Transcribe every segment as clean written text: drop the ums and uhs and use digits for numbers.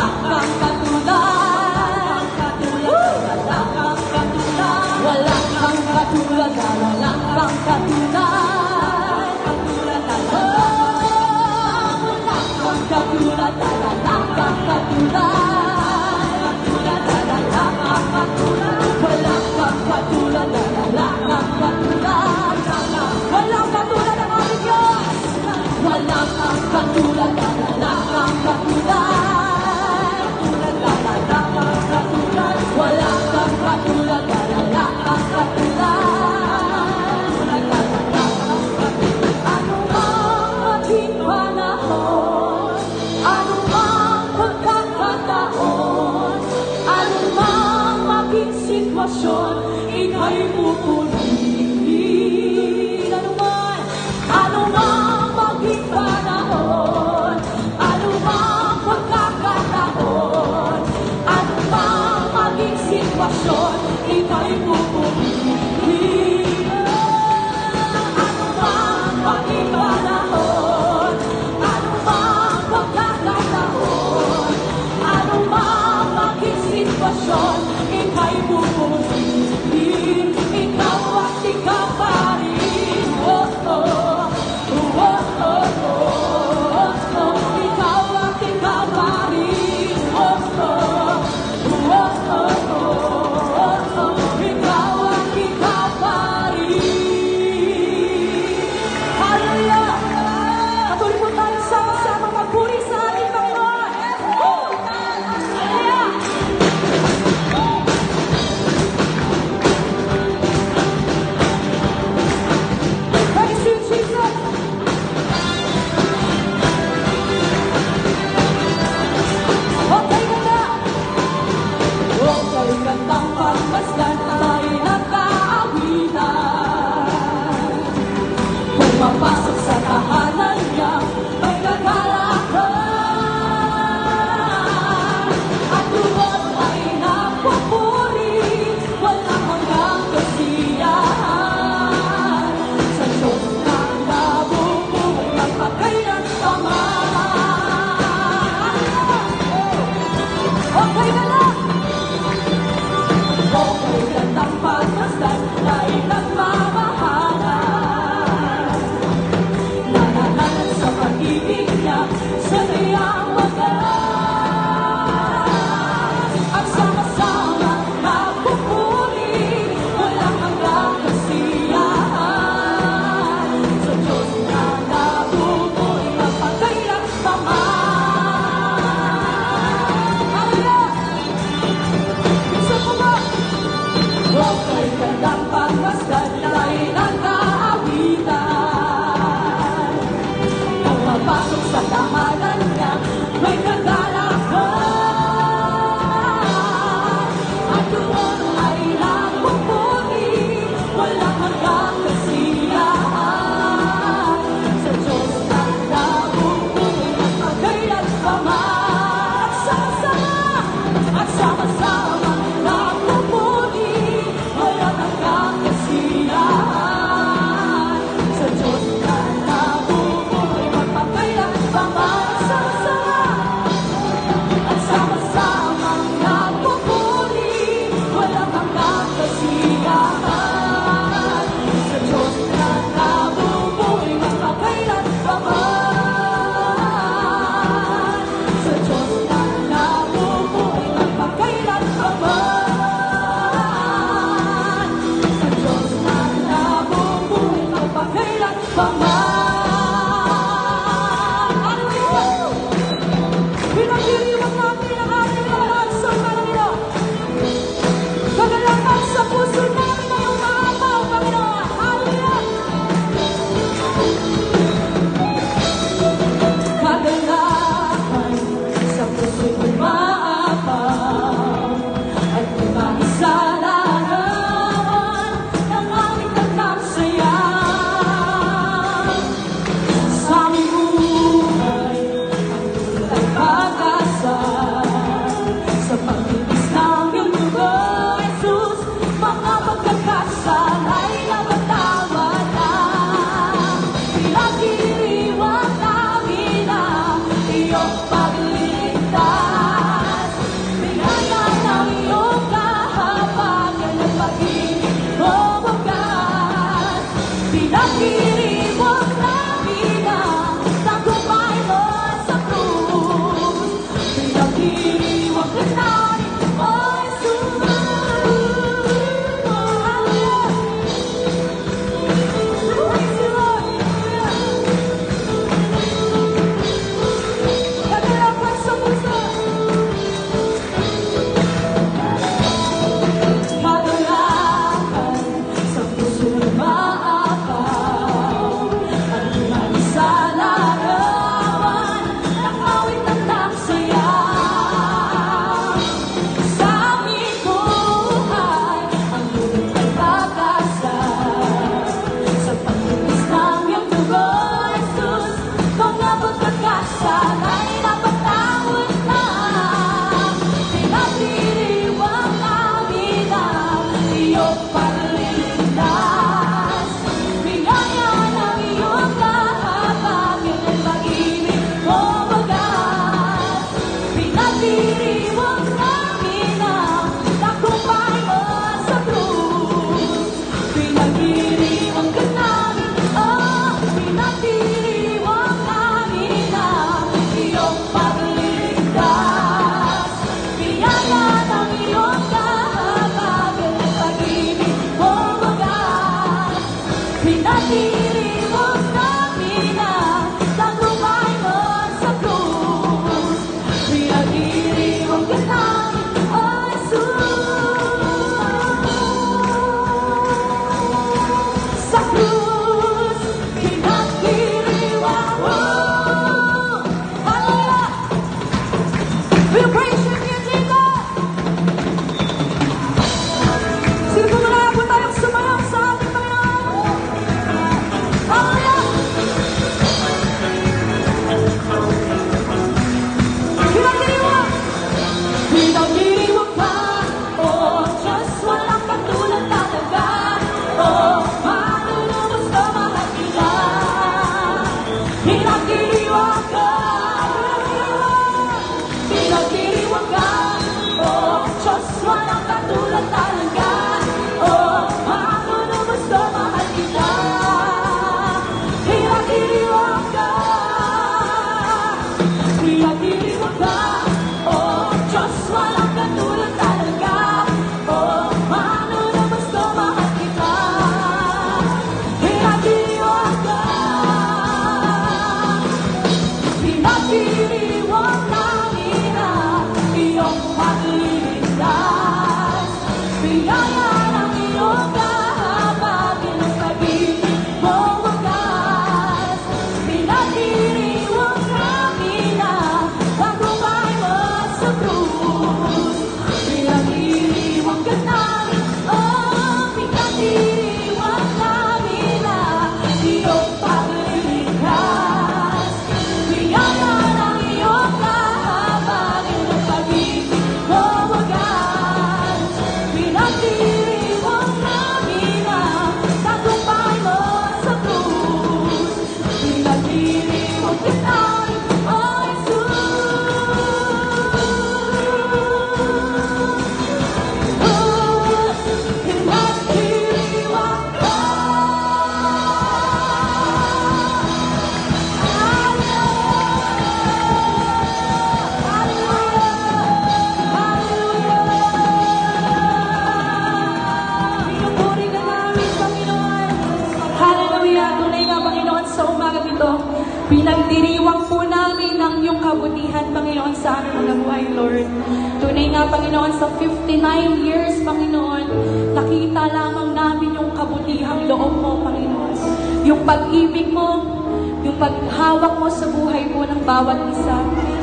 kang katulad. Wala kang katulad. Wala kang katulad. Wala kang katulad. Wala kang katulad. Wala kang katulad. Wala kang katulad. Wala kang katulad. Walang katulad ang ating Diyos. Walang kang katulad. Wala kang katulad. Wala kang katulad. Wala kang katulad. Ano ang ating panahon? Ano ang pagkakataon? Ano mang maging sitwasyon, ika'y pupurihin. Ano mang maging panahon, ano mang pagkakataon, ano mang maging sitwasyon, ika'y pupurihin. Ano mang maging panahon, ano mang pagkakataon, ano mang maging sitwasyon, ika'y pupurihin. Ikaw at ikaw pa rin. Oh, oh. Ikaw at ikaw pa rin. Oh, oh. Ikaw at ikaw pa rin. Hallelujah! Patuloy po tayo sama-sama magpuri sa ating Panginoon. Hallelujah! Praise you, Jesus! Okay ka na! Okay ka nang pagmasdan na tayo nagkaawitan. Pumapasok sa tahanan niya, may kagalakan. At doon ay napupuri, walang hanggang kasiyahan. Sa Diyos na nabubuhay magpakailan pa man. Okay ka na! Okay ka nang pagmasdan na inagmamahalan. Nananalan sa pag-ibig niya, sanay ang wagas. At sama-sama napupuri, walang hanggang kasiyahan. Sa Diyos na nabubuhay magpakailan pa man. Isa pa ba? Okay ka nang pagmasdan na inagkaawitan. Pumapasok sa tahanan niya, may kagalakan. At doon ay napupuri, walang hanggang kasiyahan. Sa Diyos na nabubuhay magpakailan pa man. At sama-sama napupuri, walang hanggang kasiyahan. Sa Diyos na nabubuhay magpakailan pa man. At sama-sama napupuri, walang hanggang kasiyahan. Sa Diyos na nabubuhay magpakailan pa man. Sa Diyos na nabubuhay magpakailan pa man. Sa Diyos na nabubuhay magpakailan pa man. Hallelujah! Pinagdiriwang natin ang ating lahat sa Panginoon. Kagalakan sa puso namin ay umaapaw, Panginoon. Hallelujah! Kagalakan sa puso'y umaapaw at umahisa larawan ng aming nagkasayang. Sa aming buhay ang tulad pag-asa. Pinagdiriwang namin ang tagumpay mo sa krus. Pinagdiriwang ka namin, oh, pinagdiriwang namin ang iyong pagliligtas. Biyaya ng iyong kahabagan, pag-ibig mo wagas. Pinagdiriwang namin ang tagumpay mo sa krus. Pinagdiriwang ka namin, oh Jesus. Sa krus, pinagdiriwang mo. Hallelujah! We'll praise you, dear Jesus. Simula po tayong sumayaw sa ating Panginoon. Hallelujah! Pinagdiriwang! Pinagdiriwang ka, oh Diyos, walang katulad talaga. Oh, manunubos ka, mahal kita. Pinagdiriwang ka, pinagdiriwang ka, oh Diyos, walang katulad talaga. Oh, manunubos ka, mahal kita. Pinagdiriwang ka, pinagdiriwang ka, oh Diyos, walang katulad talaga. Oh, manunubos ka, mahal kita. Pinagdiriwang ka, pinagdiriwang namin ang iyong pagliligtas. Biyaya ng iyong kahabagan, ang pag-ibig mo wagas. Pinagdiriwang namin ang tagumpay mo sa krus. Pinagdiriwang ka namin, oh, pinagdiriwang namin ang iyong pagliligtas. Biyaya ng iyong kahabagan, ang pag-ibig mo wagas. Pinagdiriwang namin ang tagumpay mo sa krus. Pinagdiriwang ka namin, oh Jesus. Pinagdiriwang ka. Pinupuri ka namin, Panginoon. Hallelujah. Tunay nga, Panginoon, sa umagang ito, pinagdiriwang po namin ang iyong kabutihan, Panginoon, sa aming mga buhay, Lord. Tunay nga, Panginoon, sa 59 years, Panginoon, nakita lamang namin yung kabutihang loob mo, Panginoon. Yung pag-ibig mo, yung paghawak mo sa buhay po ng bawat isa.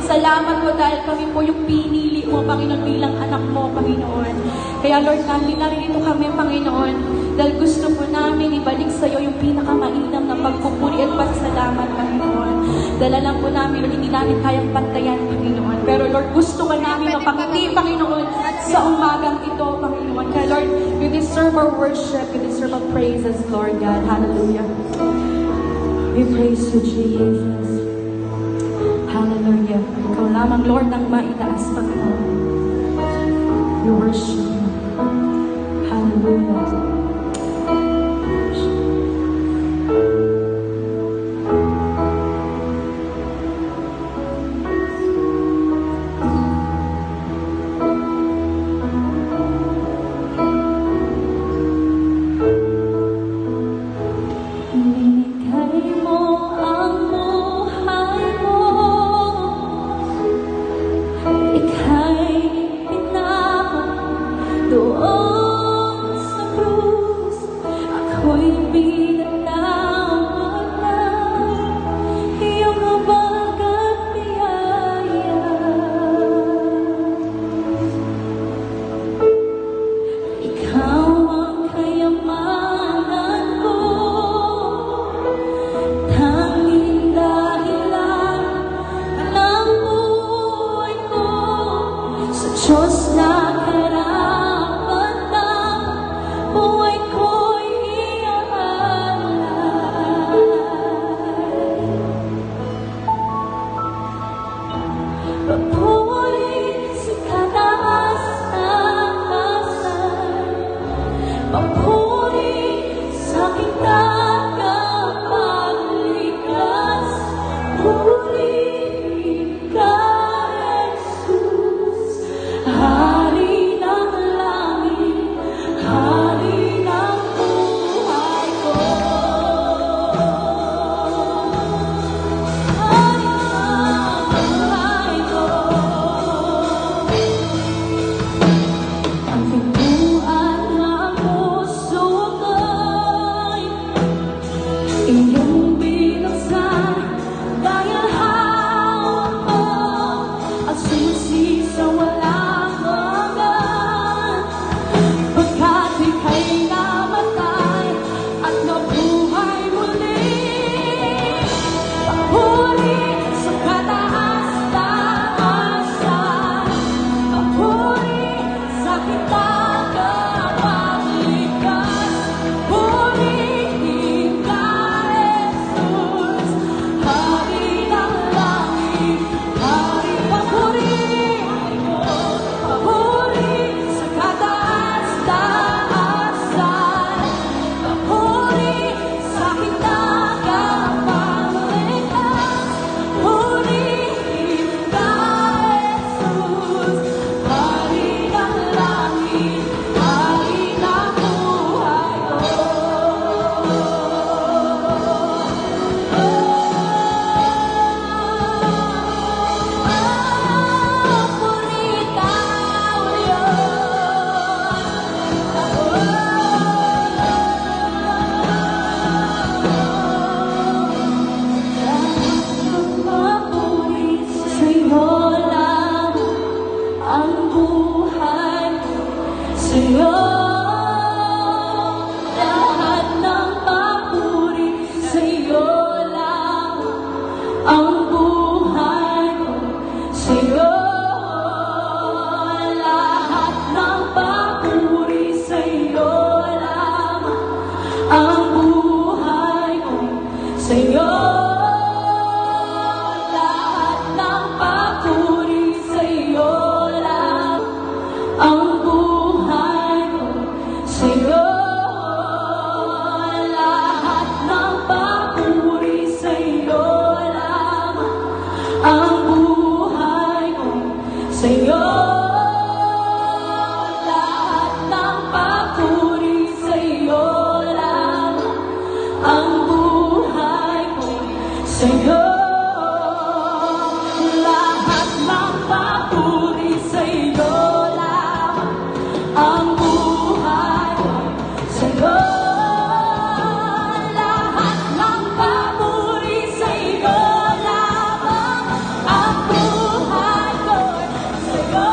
Salamat po dahil kami po yung pinili mo, Panginoon, bilang anak mo, Panginoon. Kaya Lord, narito kami, Panginoon, dahil gusto po namin ibalik sa iyo yung pinakamainam na pagpupuri at pasasalamat, Panginoon. Dala lang po namin, Lord, hindi namin kayang pantayan, Panginoon. Pero Lord, gusto ka namin mapangiti, Panginoon, sa umagang ito, Panginoon. Kaya Lord, you deserve our worship, you deserve our praises, Lord God. Hallelujah. We praise you, Jesus. Hallelujah. Ikaw lamang, Lord, ang maitaas, Panginoon. We worship you. Hallelujah. Binigay mo ang buhay mo, ika'y pinako doon sa krus. Ako'y binatawag na iyong habag at biyaya. Ikaw ang kayamanan ko, tanging dahilan ng buhay ko. Sa Diyos na karapat ng buhay ko'y iaalay. Papuri sa walang hanggan. Pagkat ika'y namatay at nabuhay muli. Papuri sa kataas-taasan, papuri sa kitang kapaglikas. Purihin ka, Jesus, Hari ng langit, Hari. Papuri, papuri sa kataas-taasan, papuri sa kitang kapaglikas. Purihin ka, Jesus, Hari ng langit, Hari ng buhay ko. Puri ikaw, Papuri sa'yo lang ang buhay ko. Sa'yo lahat ng papuri, sa'yo lang ang buhay ko. Sa'yo lahat ng papuri, sa'yo lang ang buhay ko. Sa'yo lahat ng papuri, sa'yo lang ang buhay ko. Sa'yo lahat ng papuri, sa'yo lang ang buhay ko. Sa'yo lahat ng papuri, sa'yo lang ang buhay ko. Sa'yo lahat ng papuri, sa'yo lang ang buhay ko. Sa'yo lahat ng papuri, sa'yo lamang ang buhay ko. Sa'yo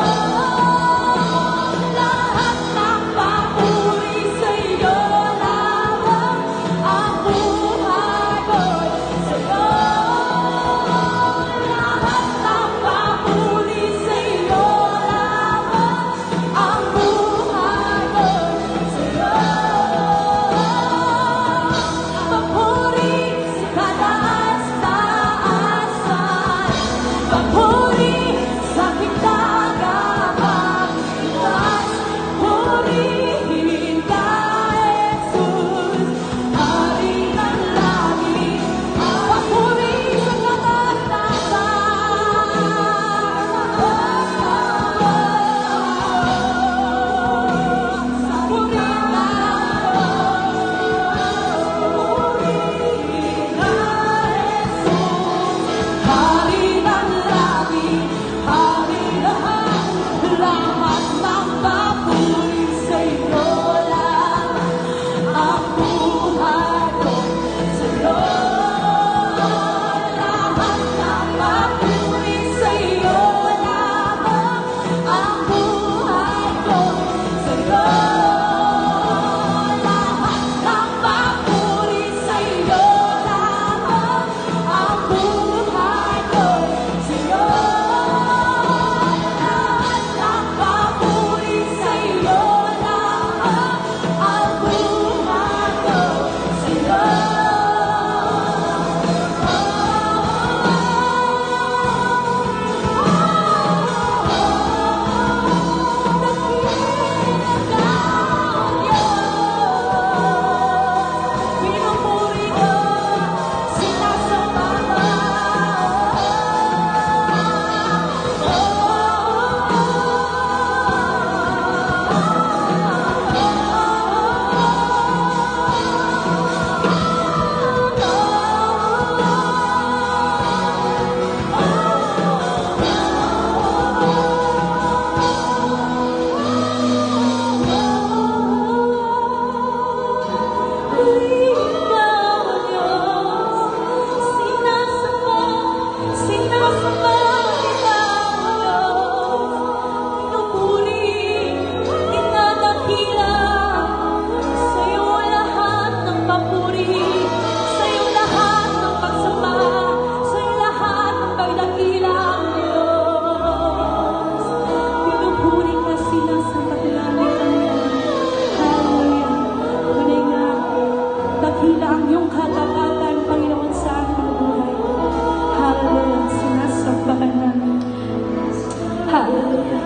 Hallelujah.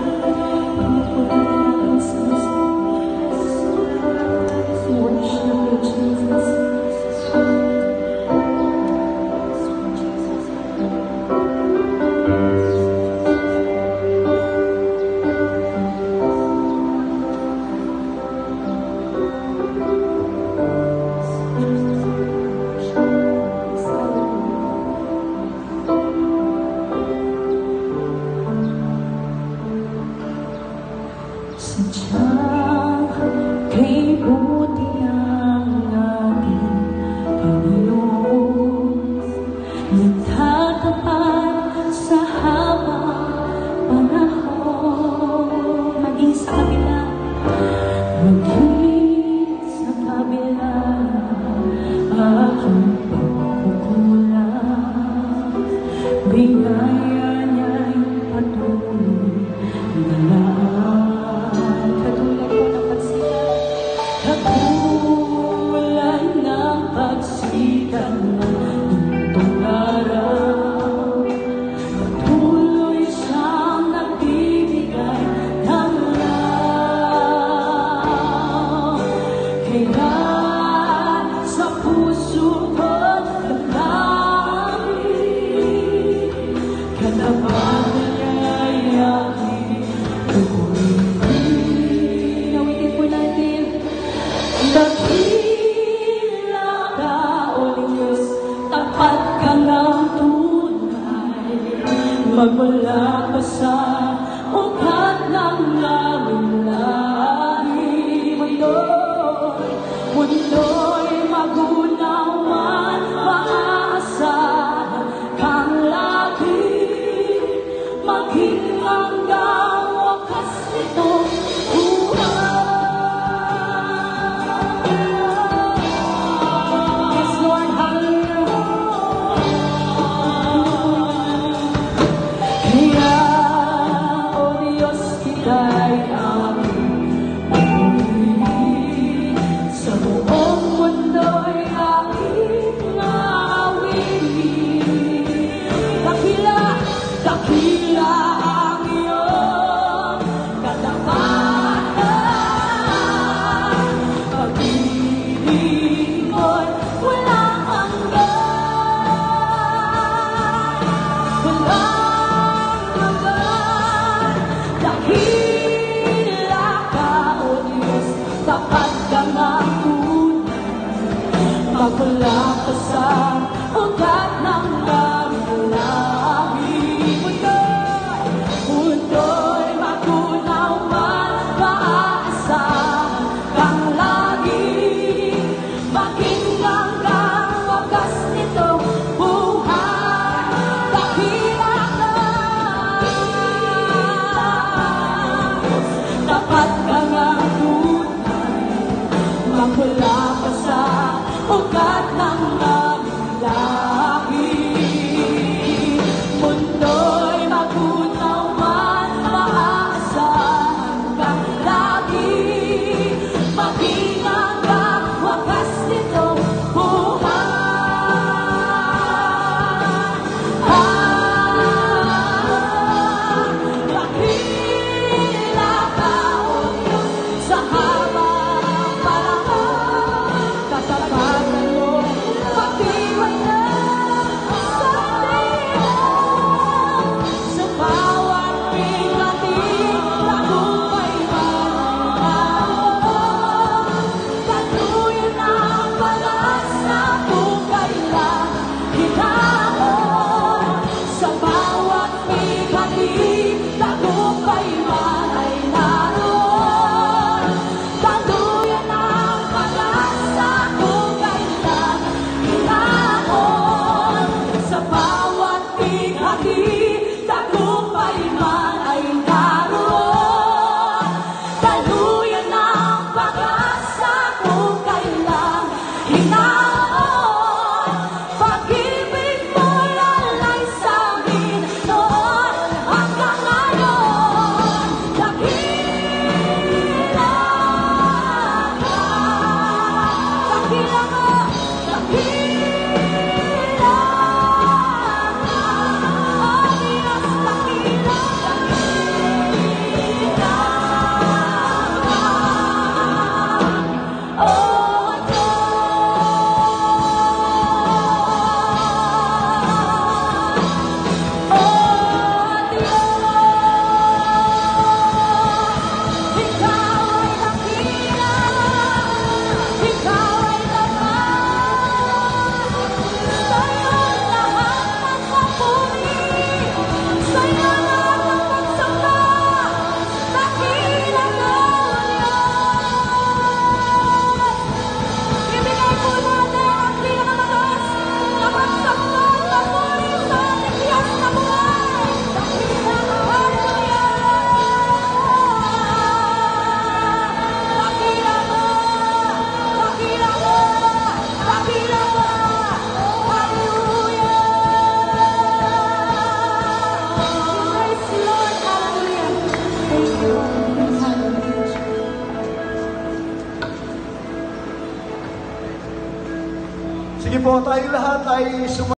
Worship you, Jesus. Sadyang kay buti ang ating Panginoon, nagtatapat sa habang panahon. Maging sa kabila, maging sa kabila, aking pagkukulang, bigaya niya'y patuloy na lang. Katulad ng pagsikat ng itong araw, patuloy siyang nagbibigay ng law. Kaya sa puso ko't damdamin, katapat niya'y aking tukurin. Nawitin po natin. Dakila ka, O Diyos, tapat ka ng tunay, magmula pa sa ugat ng lawi-lawi. Mundo'y magunawan, maaasahan kang lagi, maging hanggang wakas nitong buhay. Dakila ang iyong katapatan, pag-ibig mo'y walang hanggan, walang hanggan. Dakila ka, O Diyos, tapat ka ng tunay, magmula ka sa ugat ng lawi-lawi. Mundo'y magunawan, maaasahan kang lagi, maging hanggang wakas nitong buhay. Dakila ka, tapat ka ng tunay, magmula pa sa ugat ng lawi-lawi. Mundo'y magunawan, maaasahan kang lagi, maging hanggang wakas nitong buhay. Dakila ka, O Diyos, sa habang panahon, katapatan mo, pagtiwala sa tingin. Sa bawat pingating, tagumpay man naroon, patuloy ang pag-asa kung kailan hinahon. Sa bawat pingating, tagumpay man ay naroon, patuloy ang pag-asa kung kailan hinahon. Sa bawat pingating, tagumpay man ay naroon. Sige po, tayong lahat ay